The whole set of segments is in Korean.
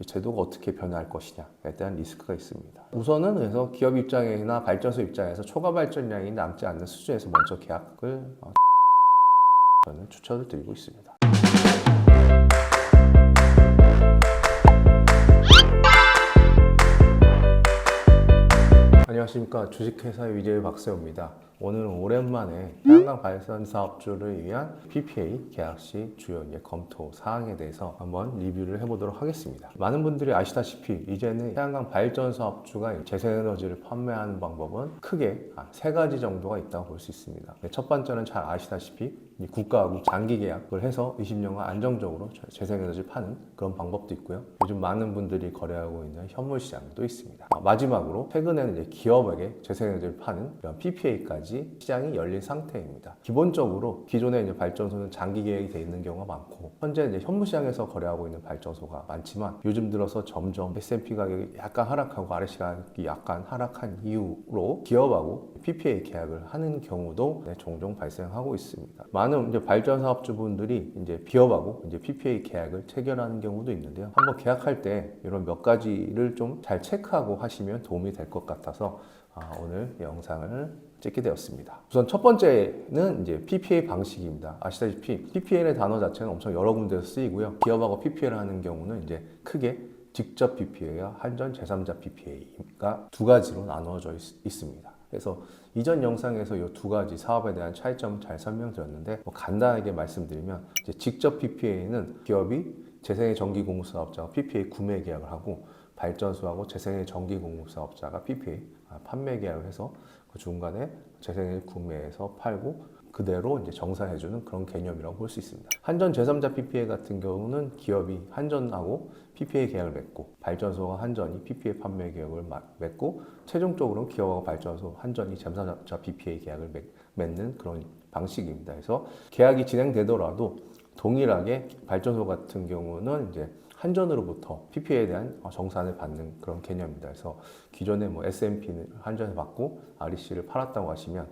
제도가 어떻게 변화할 것이냐에 대한 리스크가 있습니다. 우선은 그래서 기업 입장이나 발전소 입장에서 초과 발전량이 남지 않는 수준에서 먼저 계약을 저는 추천을 드리고 있습니다. 안녕하십니까. 주식회사의 위재의 박세호입니다. 오늘은 오랜만에 태양광 발전 사업주를 위한 PPA 계약 시 주요 검토 사항에 대해서 한번 리뷰를 해보도록 하겠습니다. 많은 분들이 아시다시피 이제는 태양광 발전 사업주가 재생에너지를 판매하는 방법은 크게 세 가지 정도가 있다고 볼 수 있습니다. 첫 번째는 잘 아시다시피 국가하고 장기 계약을 해서 20년간 안정적으로 재생에너지를 파는 그런 방법도 있고요. 요즘 많은 분들이 거래하고 있는 현물 시장도 있습니다. 마지막으로 최근에는 이제 기업에게 재생에너지를 파는 이런 PPA까지 시장이 열린 상태입니다. 기본적으로 기존의 이제 발전소는 장기 계약이 되어 있는 경우가 많고 현재 이제 현물 시장에서 거래하고 있는 발전소가 많지만 요즘 들어서 점점 S&P 가격이 약간 하락하고 RSI 가격이 약간 하락한 이후로 기업하고 PPA 계약을 하는 경우도 종종 발생하고 있습니다. 많은 이제 발전 사업주분들이 이제 기업하고 이제 PPA 계약을 체결하는 경우도 있는데요. 한번 계약할 때 이런 몇 가지를 좀 잘 체크하고 하시면 도움이 될 것 같아서 오늘 영상을 찍게 되었습니다. 우선 첫 번째는 이제 PPA 방식입니다. 아시다시피 PPA의 단어 자체는 엄청 여러 군데서 쓰이고요. 기업하고 PPA를 하는 경우는 이제 크게 직접 PPA와 한전 제3자 PPA가 두 가지로 나누어져 있습니다. 그래서 이전 영상에서 이 두 가지 사업에 대한 차이점을 잘 설명드렸는데 간단하게 말씀드리면 이제 직접 PPA는 기업이 재생의 전기 공급 사업자가 PPA 구매 계약을 하고 발전소하고 재생의 전기 공급 사업자가 PPA 판매 계약을 해서 그 중간에 재생을 구매해서 팔고 그대로 이제 정산해주는 그런 개념이라고 볼 수 있습니다. 한전 제3자 PPA 같은 경우는 기업이 한전하고 PPA 계약을 맺고 발전소와 한전이 PPA 판매 계약을 맺고 최종적으로는 기업하고 발전소, 한전이 제3자 PPA 계약을 맺는 그런 방식입니다. 그래서 계약이 진행되더라도 동일하게 발전소 같은 경우는 이제 한전으로부터 PPA에 대한 정산을 받는 그런 개념입니다. 그래서 기존에 S&P는 한전에 받고 REC를 팔았다고 하시면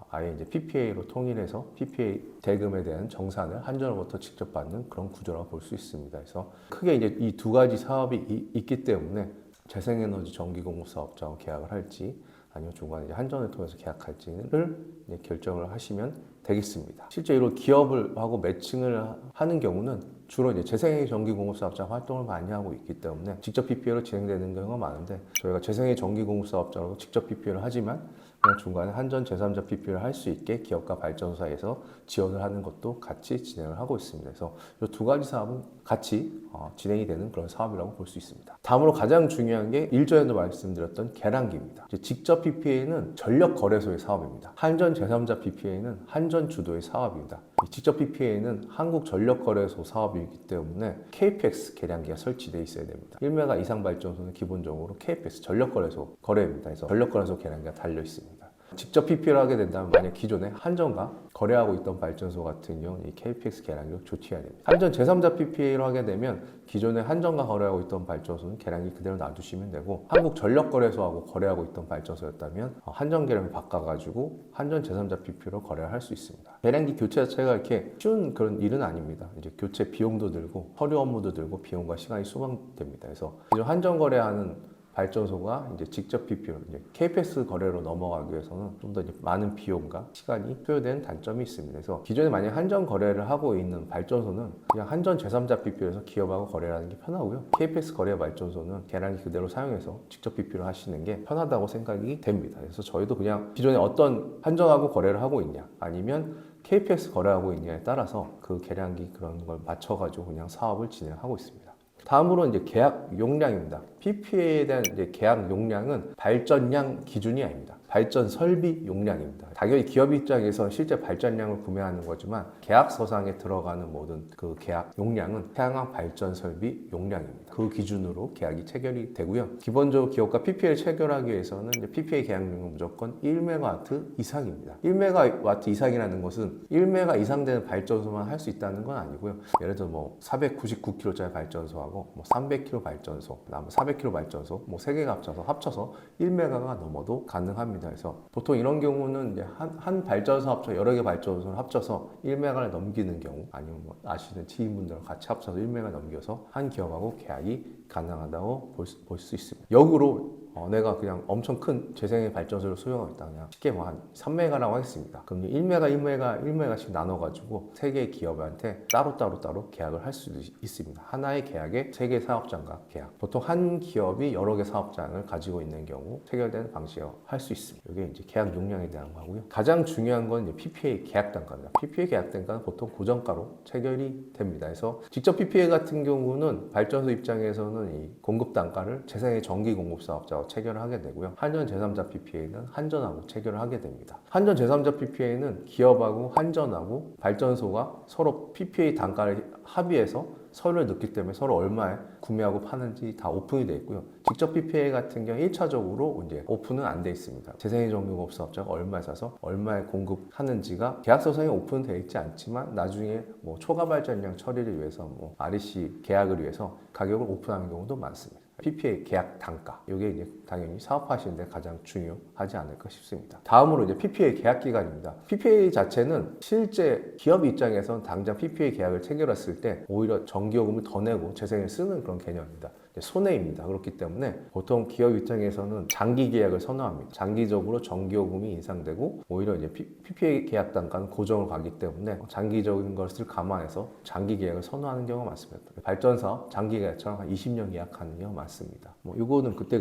아예 이제 PPA로 통일해서 PPA 대금에 대한 정산을 한전으로부터 직접 받는 그런 구조라고 볼 수 있습니다. 그래서 크게 이제 이 두 가지 사업이 있기 때문에 재생에너지 전기공급 사업자와 계약을 할지 아니면 중간에 이제 한전을 통해서 계약할지를 이제 결정을 하시면 되겠습니다. 실제로 기업을 하고 매칭을 하는 경우는 주로 이제 재생에너지 전기공급 사업자 활동을 많이 하고 있기 때문에 직접 PPA로 진행되는 경우가 많은데 저희가 재생에너지 전기공급 사업자로 직접 PPA를 하지만 그냥 중간에 한전 제3자 PPA를 할 수 있게 기업과 발전소 사이에서 지원을 하는 것도 같이 진행을 하고 있습니다. 그래서 이 두 가지 사업은 같이 진행이 되는 그런 사업이라고 볼 수 있습니다. 다음으로 가장 중요한 게 일전에도 말씀드렸던 계량기입니다. 직접 PPA는 전력 거래소의 사업입니다. 한전 제3자 PPA는 한전 주도의 사업입니다. 직접 PPA는 한국전력거래소 사업이기 때문에 KPX 계량기가 설치되어 있어야 됩니다. 1메가 이상 발전소는 기본적으로 KPX 전력거래소 거래입니다. 그래서 전력거래소 계량기가 달려 있습니다. 직접 PPA를 하게 된다면 만약 기존에 한전과 거래하고 있던 발전소 같은 경우는 이 KPX 계량기를 조치해야 됩니다. 한전 제3자 PPA를 하게 되면 기존에 한전과 거래하고 있던 발전소는 계량기 그대로 놔두시면 되고 한국전력거래소하고 거래하고 있던 발전소였다면 한전 계량기 바꿔가지고 한전 제3자 PPA로 거래를 할 수 있습니다. 계량기 교체 자체가 이렇게 쉬운 그런 일은 아닙니다. 이제 교체 비용도 들고 서류 업무도 들고 비용과 시간이 수반됩니다. 그래서 기존 한전 거래하는 발전소가 이제 직접 PPA, 이제 KPS 거래로 넘어가기 위해서는 좀 더 많은 비용과 시간이 소요되는 단점이 있습니다. 그래서 기존에 만약 한전 거래를 하고 있는 발전소는 그냥 한전 제3자 PPA에서 기업하고 거래를 하는 게 편하고요. KPS 거래 발전소는 계량기 그대로 사용해서 직접 PPA를 하시는 게 편하다고 생각이 됩니다. 그래서 저희도 그냥 기존에 어떤 한전하고 거래를 하고 있냐 아니면 KPS 거래하고 있냐에 따라서 그 계량기 그런 걸 맞춰가지고 그냥 사업을 진행하고 있습니다. 다음으로 이제 계약 용량입니다. PPA에 대한 이제 계약 용량은 발전량 기준이 아닙니다. 발전 설비 용량입니다. 당연히 기업 입장에서 실제 발전량을 구매하는 거지만 계약서상에 들어가는 모든 그 계약 용량은 태양광 발전 설비 용량입니다. 그 기준으로 계약이 체결이 되고요. 기본적으로 기업과 PPA를 체결하기 위해서는 이제 PPA 계약량은 무조건 1메가와트 이상입니다. 1메가와트 이상이라는 것은 1메가 이상 되는 발전소만 할 수 있다는 건 아니고요. 예를 들어 499kW짜리 발전소하고 300kW 발전소, 400kW 400kW 발전소 뭐 3개가 합쳐서 1메가가 넘어도 가능합니다. 그래서 보통 이런 경우는 이제 한 발전소 합쳐 여러 개 발전소를 합쳐서 1메가를 넘기는 경우, 아니면 뭐 아시는 지인분들과 같이 합쳐서 1메가 넘겨서 한 기업하고 계약이 가능하다고 볼 수 있습니다. 역으로 내가 그냥 엄청 큰 재생의 발전소를 소유하고 있다. 그냥 쉽게 뭐 한 3메가라고 하겠습니다. 그럼 1메가씩 나눠가지고 3개의 기업한테 따로 계약을 할 수도 있습니다. 하나의 계약에 3개 사업장과 계약. 보통 한 기업이 여러 개 사업장을 가지고 있는 경우 체결되는 방식으로 할 수 있습니다. 이게 이제 계약 용량에 대한 거고요. 가장 중요한 건 이제 PPA 계약 단가입니다. PPA 계약 단가는 보통 고정가로 체결이 됩니다. 그래서 직접 PPA 같은 경우는 발전소 입장에서는 이 공급 단가를 재생의 전기 공급 사업자와 체결을 하게 되고요. 한전 제3자 PPA는 한전하고 체결을 하게 됩니다. 한전 제3자 PPA는 기업하고 한전하고 발전소가 서로 PPA 단가를 합의해서 서류를 넣기 때문에 서로 얼마에 구매하고 파는지 다 오픈이 되어 있고요. 직접 PPA 같은 경우 1차적으로 이제 오픈은 안 돼 있습니다. 재생의 전기공급 사업자가 얼마에 사서 얼마에 공급하는지가 계약서상에 오픈되어 있지 않지만 나중에 뭐 초과 발전량 처리를 위해서 뭐 REC 계약을 위해서 가격을 오픈하는 경우도 많습니다. PPA 계약 단가, 이게 이제 당연히 사업하시는데 가장 중요하지 않을까 싶습니다. 다음으로 이제 PPA 계약 기간입니다. PPA 자체는 실제 기업 입장에선 당장 PPA 계약을 체결했을 때 오히려 전기요금을 더 내고 재생을 쓰는 그런 개념입니다. 손해입니다. 그렇기 때문에 보통 기업 입장에서는 장기 계약을 선호합니다. 장기적으로 전기요금이 인상되고 오히려 이제 PPA 계약 단가는 고정을 가기 때문에 장기적인 것을 감안해서 장기 계약을 선호하는 경우가 많습니다. 발전사업 장기 계약처럼 한 20년 계약하는 경우가 많습니다. 뭐 이거는 그때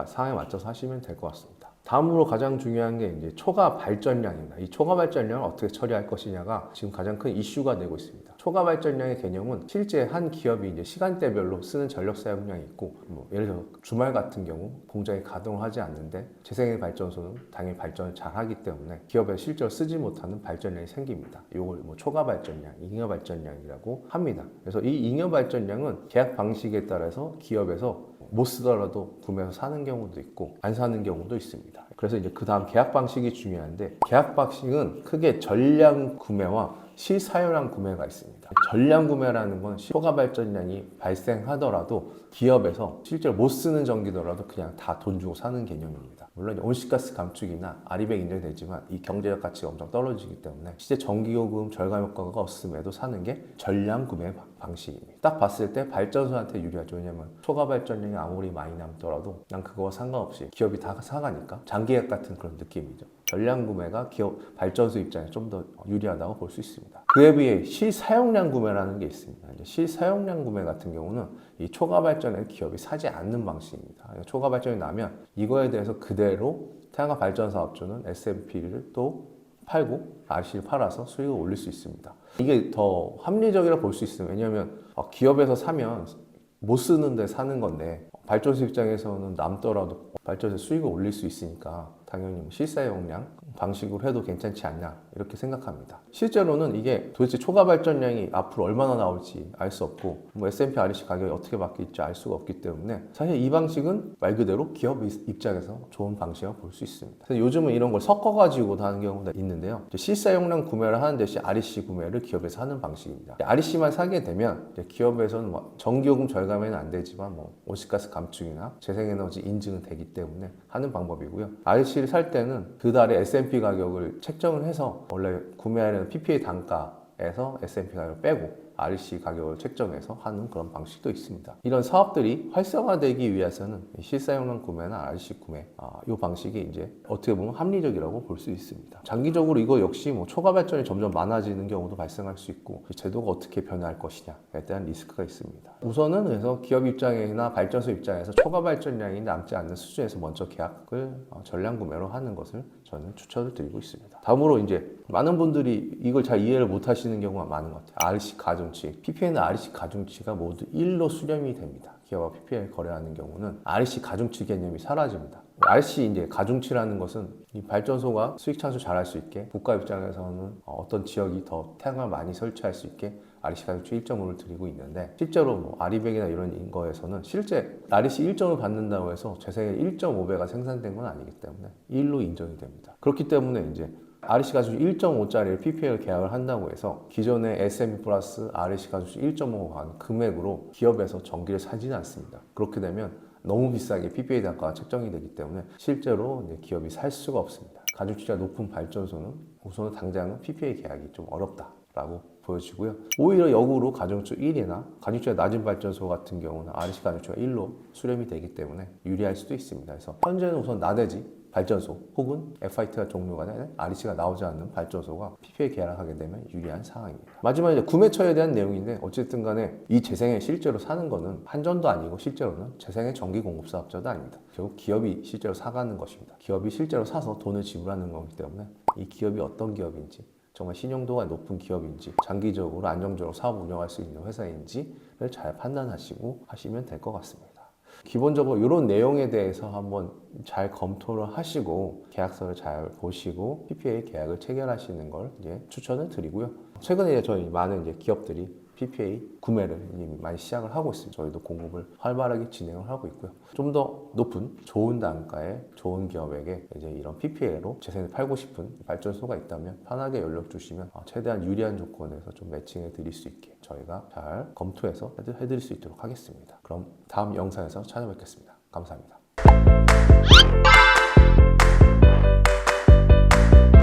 상황에 맞춰서 하시면 될 것 같습니다. 다음으로 가장 중요한 게 이제 초과 발전량입니다. 이 초과 발전량을 어떻게 처리할 것이냐가 지금 가장 큰 이슈가 되고 있습니다. 초과 발전량의 개념은 실제 한 기업이 이제 시간대별로 쓰는 전력 사용량이 있고, 뭐 예를 들어 주말 같은 경우 공장이 가동을 하지 않는데 재생의 발전소는 당연히 발전을 잘 하기 때문에 기업에 실제로 쓰지 못하는 발전량이 생깁니다. 이걸 뭐 초과 발전량, 잉여 발전량이라고 합니다. 그래서 이 잉여 발전량은 계약 방식에 따라서 기업에서 못 쓰더라도 구매해서 사는 경우도 있고 안 사는 경우도 있습니다. 그래서 이제 그 다음 계약 방식이 중요한데, 계약 방식은 크게 전량 구매와 실사용량 구매가 있습니다. 전량 구매라는 건 초과 발전량이 발생하더라도 기업에서 실제로 못 쓰는 전기더라도 그냥 다 돈 주고 사는 개념입니다. 물론 온실가스 감축이나 아리백 인정이 되지만 이 경제적 가치가 엄청 떨어지기 때문에 실제 전기요금 절감 효과가 없음에도 사는 게 전량 구매 방식입니다. 딱 봤을 때 발전소한테 유리하죠. 왜냐면 초과 발전량이 아무리 많이 남더라도 난 그거와 상관없이 기업이 다 사가니까 장기계약 같은 그런 느낌이죠. 전량 구매가 기업 발전소 입장에 좀 더 유리하다고 볼 수 있습니다. 그에 비해 실사용량 구매라는 게 있습니다. 이제 실사용량 구매 같은 경우는 이 초과 발전을 기업이 사지 않는 방식입니다. 초과 발전이 나면 이거에 대해서 그대로 태양광 발전 사업주는 S&P를 또 팔고 RC를 팔아서 수익을 올릴 수 있습니다. 이게 더 합리적이라 볼 수 있어요. 왜냐하면 기업에서 사면 못 쓰는데 사는 건데 발전소 입장에서는 남더라도 발전소 수익을 올릴 수 있으니까 당연히 실사용량 방식으로 해도 괜찮지 않냐 이렇게 생각합니다. 실제로는 이게 도대체 초과 발전량이 앞으로 얼마나 나올지 알 수 없고 뭐 S&P REC 가격이 어떻게 바뀔지 알 수가 없기 때문에 사실 이 방식은 말 그대로 기업 입장에서 좋은 방식이라고 볼 수 있습니다. 그래서 요즘은 이런 걸 섞어가지고 하는 경우가 있는데요. 실사용량 구매를 하는 대신 REC 구매를 기업에서 하는 방식입니다. REC만 사게 되면 기업에서는 뭐 전기요금 절감에는 안 되지만 뭐 온실가스 감축이나 재생에너지 인증은 되기 때문에 하는 방법이고요. REC를 살 때는 그 달에 S&P 가격을 책정을 해서 원래 구매하려는 PPA 단가에서 S&P 가격을 빼고 REC 가격을 책정해서 하는 그런 방식도 있습니다. 이런 사업들이 활성화되기 위해서는 실사용량 구매나 REC 구매 이 방식이 이제 어떻게 보면 합리적이라고 볼 수 있습니다. 장기적으로 이거 역시 뭐 초과 발전이 점점 많아지는 경우도 발생할 수 있고 제도가 어떻게 변화할 것이냐에 대한 리스크가 있습니다. 우선은 그래서 기업 입장이나 발전소 입장에서 초과 발전량이 남지 않는 수준에서 먼저 계약을 전량 구매로 하는 것을 저는 추천을 드리고 있습니다. 다음으로 이제 많은 분들이 이걸 잘 이해를 못 하시는 경우가 많은 것 같아요. REC 가중치, PPA나 REC 가중치가 모두 1로 수렴이 됩니다. 기업과 PPA를 거래하는 경우는 REC 가중치 개념이 사라집니다. REC 이제 가중치라는 것은 이 발전소가 수익 창출 잘할 수 있게 국가 입장에서는 어떤 지역이 더 태양광을 많이 설치할 수 있게 REC 가중치 1.5를 드리고 있는데 실제로 뭐 아리백이나 이런 거에서는 실제 REC 1.5을 받는다고 해서 재생의 1.5배가 생산된 건 아니기 때문에 1로 인정이 됩니다. 그렇기 때문에 이제 REC 가중치 1.5짜리 PPA를 계약을 한다고 해서 기존의 S&P 플러스 REC 가중치 1.5가 금액으로 기업에서 전기를 사지는 않습니다. 그렇게 되면 너무 비싸게 PPA 단가가 책정이 되기 때문에 실제로 이제 기업이 살 수가 없습니다. 가중치가 높은 발전소는 우선 당장은 PPA 계약이 좀 어렵다라고 보여지고요. 오히려 역으로 가중치 1이나 가중치가 낮은 발전소 같은 경우는 REC 가중치가 1로 수렴이 되기 때문에 유리할 수도 있습니다. 그래서 현재는 우선 나대지 발전소 혹은 FIT가 종료가 되는 REC가 나오지 않는 발전소가 PPA 계약하게 되면 유리한 상황입니다. 마지막에 구매처에 대한 내용인데 어쨌든 간에 이 재생에 실제로 사는 거는 한전도 아니고 실제로는 재생의 전기 공급 사업자도 아닙니다. 결국 기업이 실제로 사가는 것입니다. 기업이 실제로 사서 돈을 지불하는 거기 때문에 이 기업이 어떤 기업인지 정말 신용도가 높은 기업인지 장기적으로 안정적으로 사업 운영할 수 있는 회사인지를 잘 판단하시고 하시면 될 것 같습니다. 기본적으로 이런 내용에 대해서 한번 잘 검토를 하시고 계약서를 잘 보시고 PPA 계약을 체결하시는 걸 이제 추천을 드리고요. 최근에 이제 저희 많은 이제 기업들이 PPA 구매를 이미 많이 시작을 하고 있습니다. 저희도 공급을 활발하게 진행을 하고 있고요. 좀 더 높은 좋은 단가의 좋은 기업에게 이제 이런 PPA로 재생을 팔고 싶은 발전소가 있다면 편하게 연락 주시면 최대한 유리한 조건에서 좀 매칭해 드릴 수 있게 저희가 잘 검토해서 해드릴 수 있도록 하겠습니다. 그럼 다음 영상에서 찾아뵙겠습니다. 감사합니다.